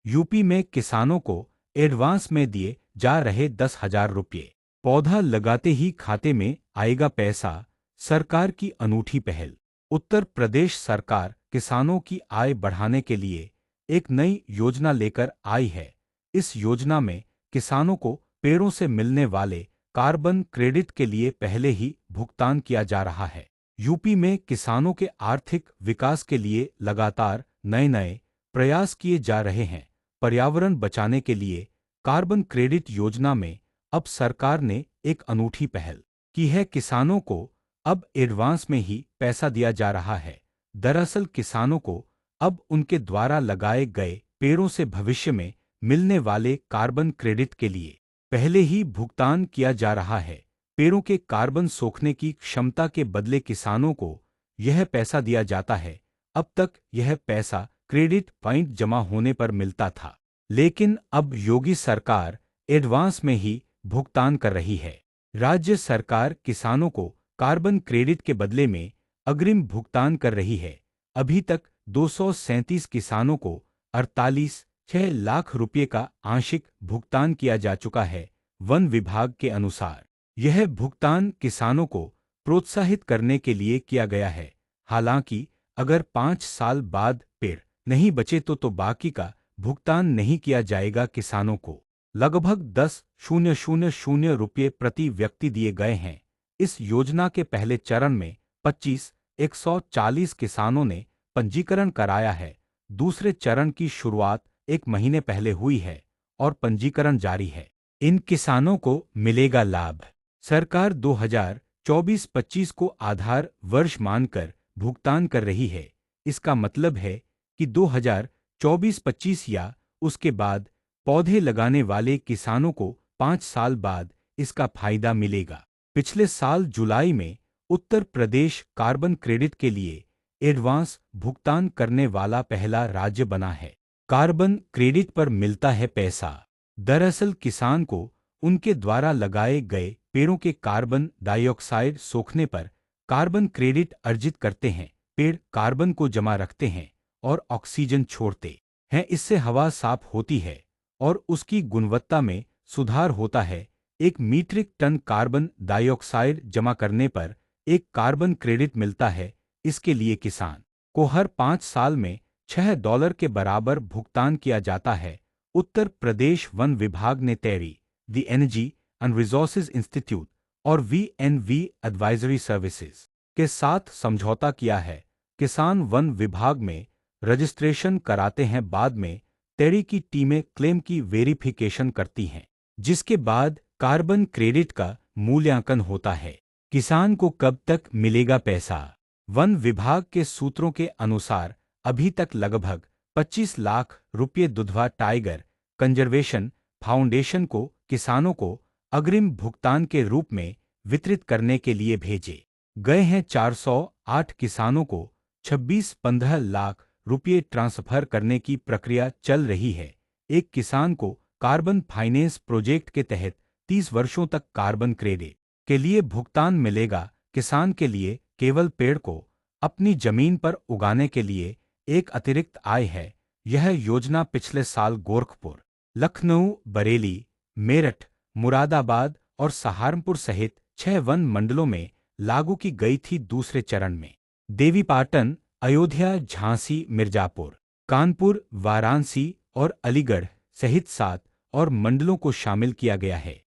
UP में किसानों को एडवांस में दिए जा रहे 10,000 रुपये। पौधा लगाते ही खाते में आएगा पैसा, सरकार की अनूठी पहल। उत्तर प्रदेश सरकार किसानों की आय बढ़ाने के लिए एक नई योजना लेकर आई है। इस योजना में किसानों को पेड़ों से मिलने वाले कार्बन क्रेडिट के लिए पहले ही भुगतान किया जा रहा है। यूपी में किसानों के आर्थिक विकास के लिए लगातार नए नए प्रयास किए जा रहे हैं। पर्यावरण बचाने के लिए कार्बन क्रेडिट योजना में अब सरकार ने एक अनूठी पहल की है। किसानों को अब एडवांस में ही पैसा दिया जा रहा है। दरअसल किसानों को अब उनके द्वारा लगाए गए पेड़ों से भविष्य में मिलने वाले कार्बन क्रेडिट के लिए पहले ही भुगतान किया जा रहा है। पेड़ों के कार्बन सोखने की क्षमता के बदले किसानों को यह पैसा दिया जाता है। अब तक यह पैसा क्रेडिट पॉइंट जमा होने पर मिलता था, लेकिन अब योगी सरकार एडवांस में ही भुगतान कर रही है। राज्य सरकार किसानों को कार्बन क्रेडिट के बदले में अग्रिम भुगतान कर रही है। अभी तक 237 किसानों को 48,6 लाख रुपये का आंशिक भुगतान किया जा चुका है। वन विभाग के अनुसार यह भुगतान किसानों को प्रोत्साहित करने के लिए किया गया है। हालांकि अगर 5 साल बाद पेड़ नहीं बचे तो बाकी का भुगतान नहीं किया जाएगा। किसानों को लगभग 10,000 रुपये प्रति व्यक्ति दिए गए हैं। इस योजना के पहले चरण में 25,140 किसानों ने पंजीकरण कराया है। दूसरे चरण की शुरुआत 1 महीने पहले हुई है और पंजीकरण जारी है। इन किसानों को मिलेगा लाभ। सरकार 2024-25 को आधार वर्ष मानकर भुगतान कर रही है। इसका मतलब है कि 2024-25 या उसके बाद पौधे लगाने वाले किसानों को 5 साल बाद इसका फायदा मिलेगा। पिछले साल जुलाई में उत्तर प्रदेश कार्बन क्रेडिट के लिए एडवांस भुगतान करने वाला पहला राज्य बना है। कार्बन क्रेडिट पर मिलता है पैसा। दरअसल किसान को उनके द्वारा लगाए गए पेड़ों के कार्बन डाइऑक्साइड सोखने पर कार्बन क्रेडिट अर्जित करते हैं। पेड़ कार्बन को जमा रखते हैं और ऑक्सीजन छोड़ते हैं। इससे हवा साफ होती है और उसकी गुणवत्ता में सुधार होता है। 1 मीट्रिक टन कार्बन डाइऑक्साइड जमा करने पर 1 कार्बन क्रेडिट मिलता है। इसके लिए किसान को हर 5 साल में $6 के बराबर भुगतान किया जाता है। उत्तर प्रदेश वन विभाग ने TERI, the energy and resources institute और VNV एडवाइजरी सर्विसेज के साथ समझौता किया है। किसान वन विभाग में रजिस्ट्रेशन कराते हैं, बाद में टेरी की टीमें क्लेम की वेरिफिकेशन करती हैं, जिसके बाद कार्बन क्रेडिट का मूल्यांकन होता है। किसान को कब तक मिलेगा पैसा? वन विभाग के सूत्रों के अनुसार अभी तक लगभग 25 लाख रुपये दुधवा टाइगर कंजर्वेशन फाउंडेशन को किसानों को अग्रिम भुगतान के रूप में वितरित करने के लिए भेजे गए हैं। 408 किसानों को 26-15 लाख रुपये ट्रांसफर करने की प्रक्रिया चल रही है। एक किसान को कार्बन फाइनेंस प्रोजेक्ट के तहत 30 वर्षों तक कार्बन क्रेडिट के लिए भुगतान मिलेगा। किसान के लिए केवल पेड़ को अपनी जमीन पर उगाने के लिए एक अतिरिक्त आय है। यह योजना पिछले साल गोरखपुर, लखनऊ, बरेली, मेरठ, मुरादाबाद और सहारनपुर सहित 6 वन मंडलों में लागू की गई थी। दूसरे चरण में देवीपाटन, अयोध्या, झांसी, मिर्जापुर, कानपुर, वाराणसी और अलीगढ़ सहित 7 और मंडलों को शामिल किया गया है।